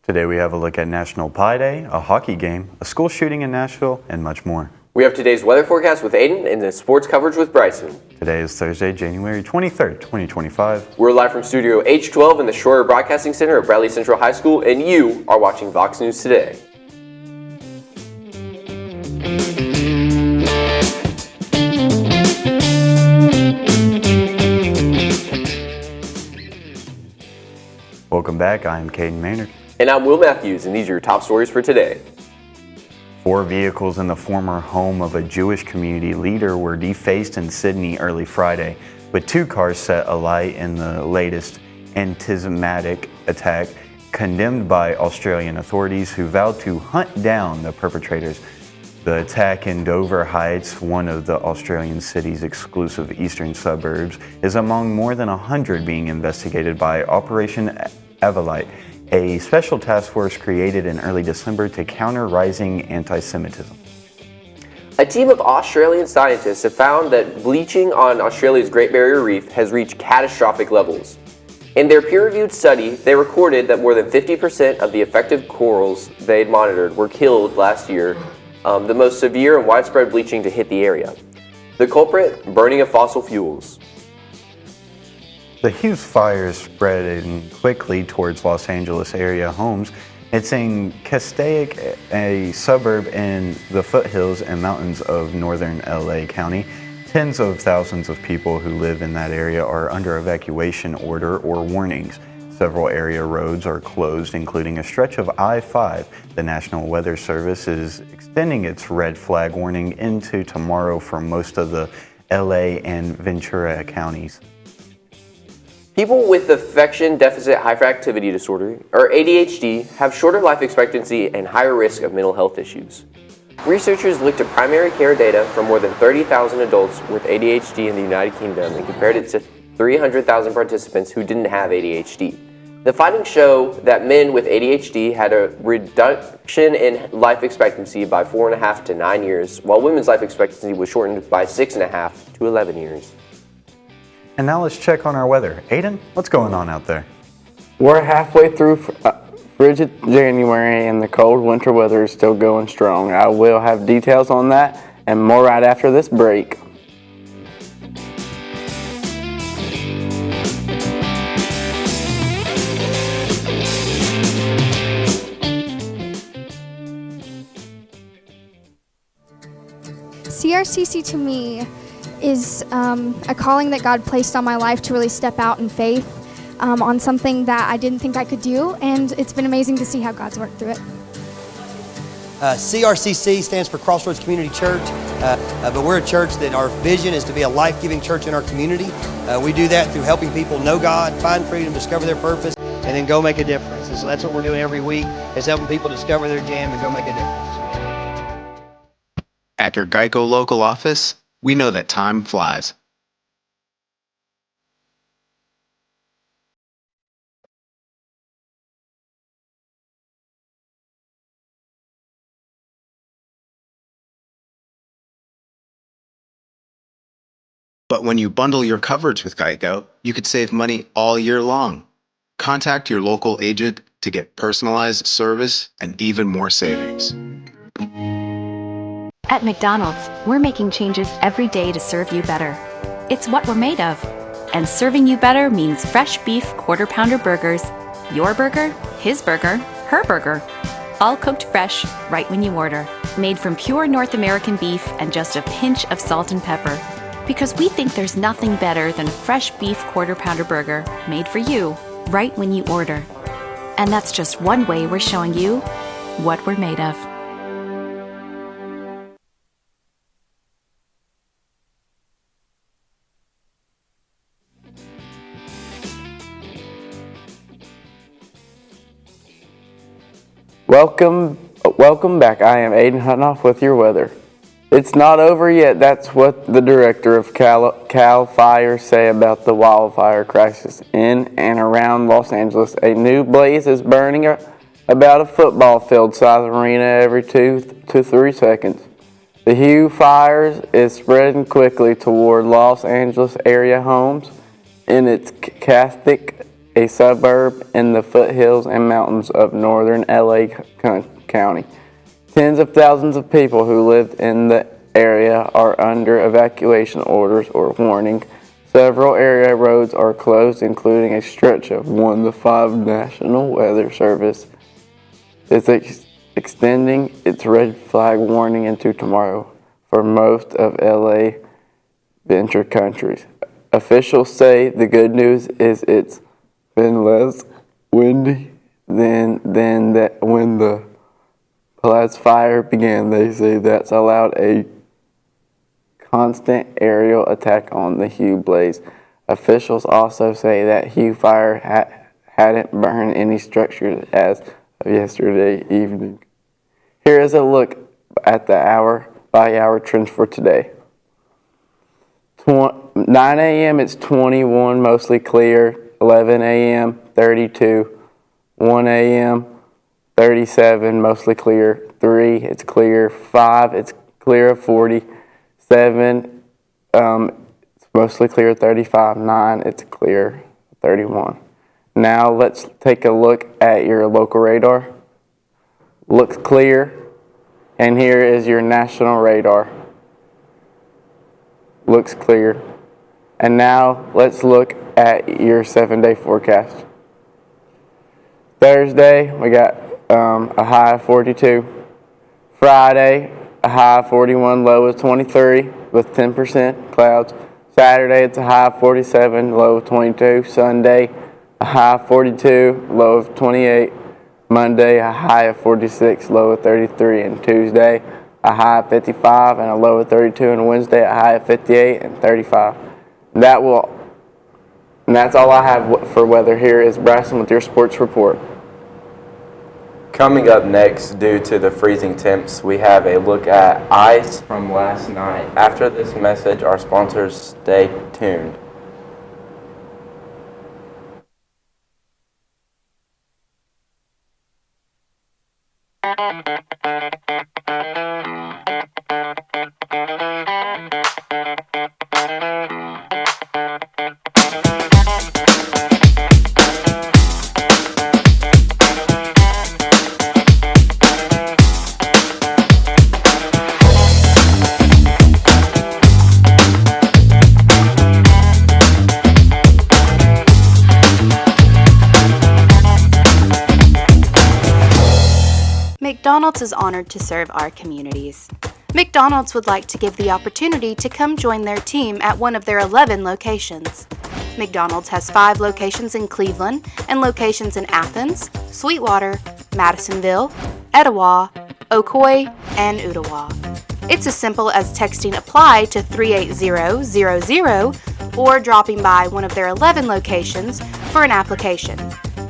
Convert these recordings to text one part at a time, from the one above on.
Today we have a look at National Pie Day, a hockey game, a school shooting in Nashville, and much more. We have today's weather forecast with Aiden and the sports coverage with Bryson. Today is Thursday, January 23rd, 2025. We're live from Studio H12 in the Shroyer Broadcasting Center at Bradley Central High School, and you are watching Vox News Today. Welcome back, I'm Caden Maynard. And I'm Will Matthews, and these are your top stories for today. 4 vehicles in the former home of a Jewish community leader were defaced in Sydney early Friday, with 2 cars set alight in the latest anti-Semitic attack, condemned by Australian authorities who vowed to hunt down the perpetrators. The attack in Dover Heights, one of the Australian city's exclusive eastern suburbs, is among more than 100 being investigated by Operation Avalite, a special task force created in early December to counter rising anti-Semitism. A team of Australian scientists have found that bleaching on Australia's Great Barrier Reef has reached catastrophic levels. In their peer-reviewed study, they recorded that more than 50% of the affected corals they'd monitored were killed last year, the most severe and widespread bleaching to hit the area. The culprit, burning of fossil fuels. The huge fires spread quickly towards Los Angeles area homes. It's in Castaic, a suburb in the foothills and mountains of northern LA County. Tens of thousands of people who live in that area are under evacuation order or warnings. Several area roads are closed, including a stretch of I-5. The National Weather Service is extending its red flag warning into tomorrow for most of the LA and Ventura counties. People with affection deficit hyperactivity disorder, or ADHD, have shorter life expectancy and higher risk of mental health issues. Researchers looked at primary care data from more than 30,000 adults with ADHD in the United Kingdom and compared it to 300,000 participants who didn't have ADHD. The findings show that men with ADHD had a reduction in life expectancy by 4.5 to 9 years, while women's life expectancy was shortened by 6.5 to 11 years. And now let's check on our weather. Aiden, what's going on out there? We're halfway through frigid January and the cold winter weather is still going strong. I will have details on that and more right after this break. CRCC to me is a calling that God placed on my life to really step out in faith on something that I didn't think I could do, and it's been amazing to see how God's worked through it. CRCC stands for Crossroads Community Church, but we're a church that our vision is to be a life-giving church in our community. We do that through helping people know God, find freedom, discover their purpose, and then go make a difference. And so that's what we're doing every week, is helping people discover their jam and go make a difference. At your Geico local office, we know that time flies. But when you bundle your coverage with Geico, you could save money all year long. Contact your local agent to get personalized service and even more savings. At McDonald's, we're making changes every day to serve you better. It's what we're made of. And serving you better means fresh beef quarter-pounder burgers. Your burger, his burger, her burger. All cooked fresh, right when you order. Made from pure North American beef and just a pinch of salt and pepper. Because we think there's nothing better than a fresh beef quarter-pounder burger made for you, right when you order. And that's just one way we're showing you what we're made of. Welcome back. I am Aiden Hutnoff with your weather. It's not over yet. That's what the director of Cal Fire say about the wildfire crisis in and around Los Angeles. A new blaze is burning about a football field-sized arena every 2 to 3 seconds. The hue fires is spreading quickly toward Los Angeles area homes in its Castaic a suburb in the foothills and mountains of northern LA County. Tens of thousands of people who lived in the area are under evacuation orders or warning. Several area roads are closed, including a stretch of 1 to 5 National Weather Service is extending its red flag warning into tomorrow for most of LA venture countries. Officials say the good news is it's been less windy than that when the Polaris fire began. They say that's allowed a constant aerial attack on the Hue blaze. Officials also say that Hue fire hadn't burned any structures as of yesterday evening. Here is a look at the hour-by-hour trends for today. 9 a.m. it's 21, mostly clear. 11 a.m. 32. 1 a.m. 37, mostly clear. 3, it's clear. 5, it's clear of 40. 7, it's mostly clear, 35. 9, it's clear, 31. Now let's take a look at your local radar. Looks clear, and here is your national radar. Looks clear. And now let's look at your 7-day forecast. Thursday, we got a high of 42. Friday, a high of 41, low of 23 with 10% clouds. Saturday, it's a high of 47, low of 22. Sunday, a high of 42, low of 28. Monday, a high of 46, low of 33. And Tuesday, a high of 55 and a low of 32. And Wednesday, a high of 58 and 35. And that's all I have for weather. Here is Bryson with your sports report. Coming up next, due to the freezing temps, we have a look at ice from last night. After this message, our sponsors, stay tuned. McDonald's is honored to serve our communities. McDonald's would like to give the opportunity to come join their team at one of their 11 locations. McDonald's has 5 locations in Cleveland and locations in Athens, Sweetwater, Madisonville, Etowah, Ocoee, and Ottawa. It's as simple as texting APPLY to 38000 or dropping by one of their 11 locations for an application.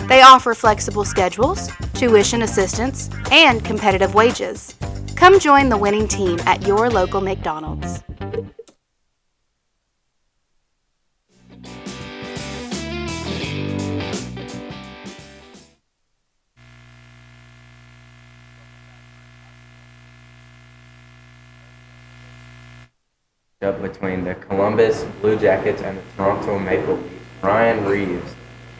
They offer flexible schedules, tuition assistance, and competitive wages. Come join the winning team at your local McDonald's. Up between the Columbus Blue Jackets and the Toronto Maple Leafs, Ryan Reeves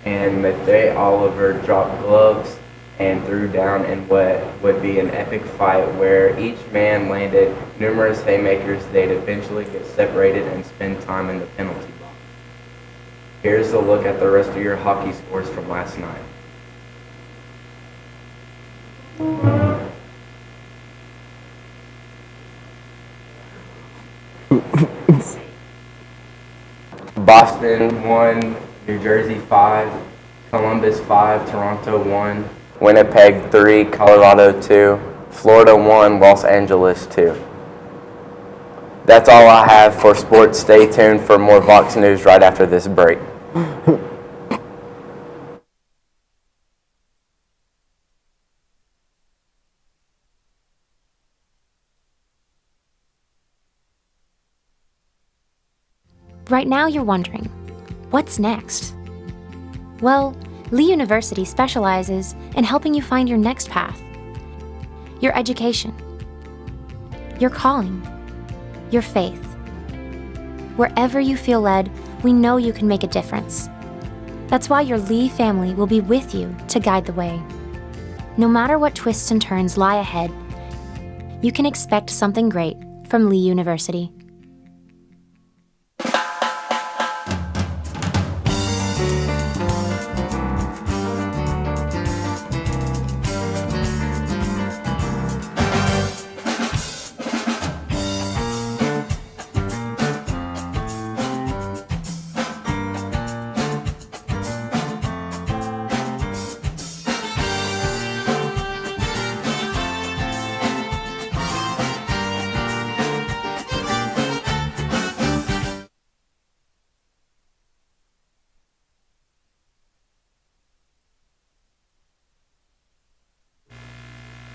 and Matthew Oliver dropped gloves and threw down in what would be an epic fight where each man landed numerous haymakers. They'd eventually get separated and spend time in the penalty box. Here's a look at the rest of your hockey scores from last night. Boston 1, New Jersey 5, Columbus 5, Toronto 1, Winnipeg 3, Colorado 2, Florida 1, Los Angeles 2. That's all I have for sports. Stay tuned for more Vox News right after this break. Right now you're wondering, what's next? Well, Lee University specializes in helping you find your next path, your education, your calling, your faith. Wherever you feel led, we know you can make a difference. That's why your Lee family will be with you to guide the way. No matter what twists and turns lie ahead, you can expect something great from Lee University.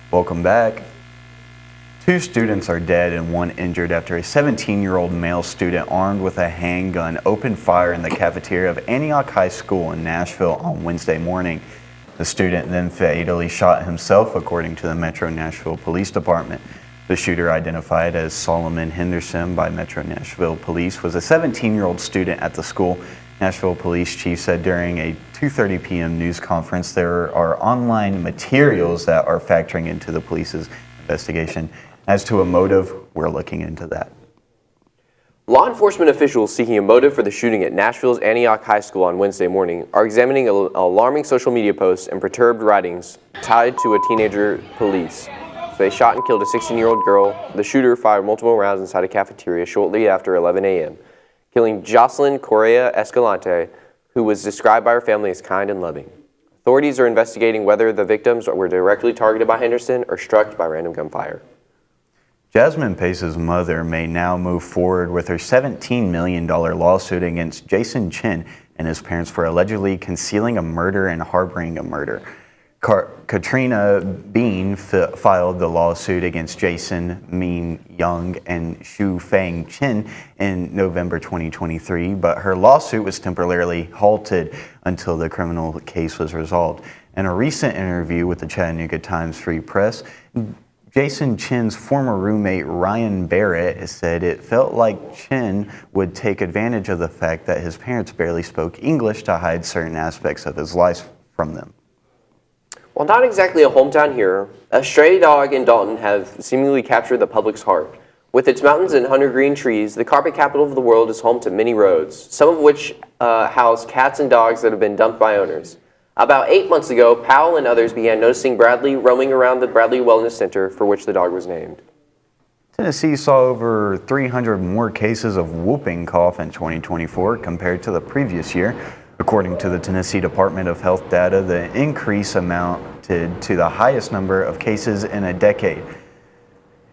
Welcome back. 2 students are dead and 1 injured after a 17-year-old male student armed with a handgun opened fire in the cafeteria of Antioch High School in Nashville on Wednesday morning. The student then fatally shot himself, according to the Metro Nashville Police Department. The shooter, identified as Solomon Henderson by Metro Nashville Police, was a 17-year-old student at the school. Nashville Police Chief said during a 2:30 p.m. news conference there are online materials that are factoring into the police's investigation. As to a motive, we're looking into that. Law enforcement officials seeking a motive for the shooting at Nashville's Antioch High School on Wednesday morning are examining alarming social media posts and perturbed writings tied to a teenager police. So they shot and killed a 16-year-old girl. The shooter fired multiple rounds inside a cafeteria shortly after 11 a.m., killing Jocelyn Correa Escalante, who was described by her family as kind and loving. Authorities are investigating whether the victims were directly targeted by Henderson or struck by random gunfire. Jasmine Pace's mother may now move forward with her $17 million lawsuit against Jason Chin and his parents for allegedly concealing a murder and harboring a murder. Katrina Bean filed the lawsuit against Jason Min Young and Shu Fang Chin in November 2023, but her lawsuit was temporarily halted until the criminal case was resolved. In a recent interview with the Chattanooga Times Free Press, Jason Chin's former roommate Ryan Barrett said it felt like Chin would take advantage of the fact that his parents barely spoke English to hide certain aspects of his life from them. While not exactly a hometown hero, a stray dog in Dalton has seemingly captured the public's heart. With its mountains and hunter-green trees, the carpet capital of the world is home to many roads, some of which house cats and dogs that have been dumped by owners. About 8 months ago, Powell and others began noticing Bradley roaming around the Bradley Wellness Center, for which the dog was named. Tennessee saw over 300 more cases of whooping cough in 2024 compared to the previous year. According to the Tennessee Department of Health data, the increase amounted to the highest number of cases in a decade.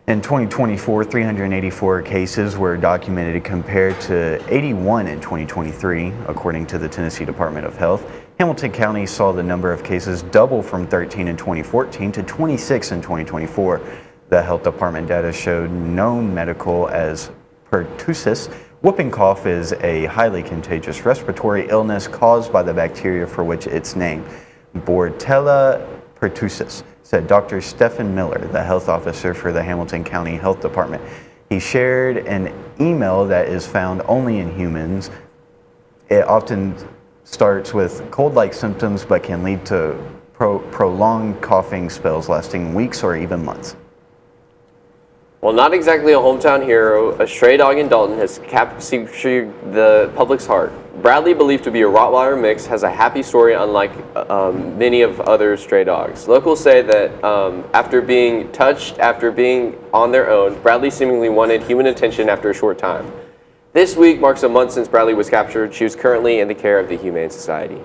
In 2024, 384 cases were documented compared to 81 in 2023, according to the Tennessee Department of Health. Hamilton County saw the number of cases double from 13 in 2014 to 26 in 2024. The health department data showed known medical as pertussis. Whooping cough is a highly contagious respiratory illness caused by the bacteria for which it's named, Bordetella pertussis, said Dr. Stephen Miller, the health officer for the Hamilton County Health Department. He shared an email that is found only in humans. It often starts with cold-like symptoms but can lead to prolonged coughing spells lasting weeks or even months. While not exactly a hometown hero, a stray dog in Dalton has captured the public's heart. Bradley, believed to be a Rottweiler mix, has a happy story unlike many of other stray dogs. Locals say that after being touched, after being on their own, Bradley seemingly wanted human attention after a short time. This week marks a month since Bradley was captured. She was currently in the care of the Humane Society.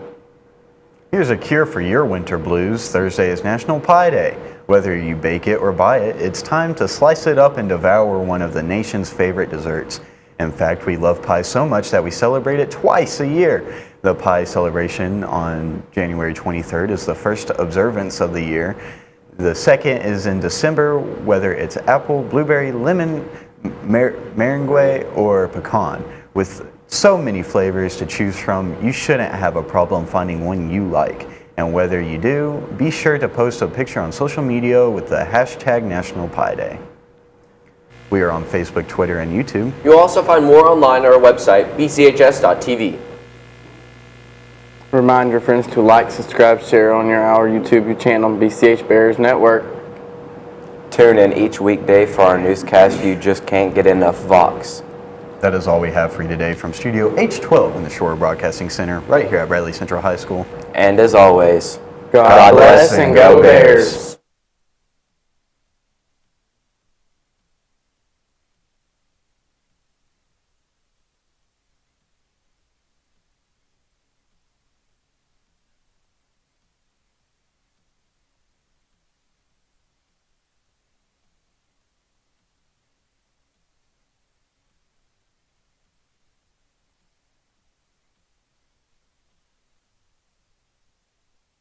Here's a cure for your winter blues. Thursday is National Pie Day. Whether you bake it or buy it, it's time to slice it up and devour one of the nation's favorite desserts. In fact, we love pie so much that we celebrate it twice a year. The pie celebration on January 23rd is the first observance of the year. The second is in December, whether it's apple, blueberry, lemon, meringue, or pecan. With so many flavors to choose from, you shouldn't have a problem finding one you like. And whether you do, be sure to post a picture on social media with the hashtag National Pie Day. We are on Facebook, Twitter, and YouTube. You'll also find more online on our website, bchs.tv. Remind your friends to like, subscribe, share on our YouTube channel, BCH Bears Network. Tune in each weekday for our newscast. You just can't get enough Vox. That is all we have for you today from Studio H12 in the Shore Broadcasting Center right here at Bradley Central High School. And as always, God bless and go Bears.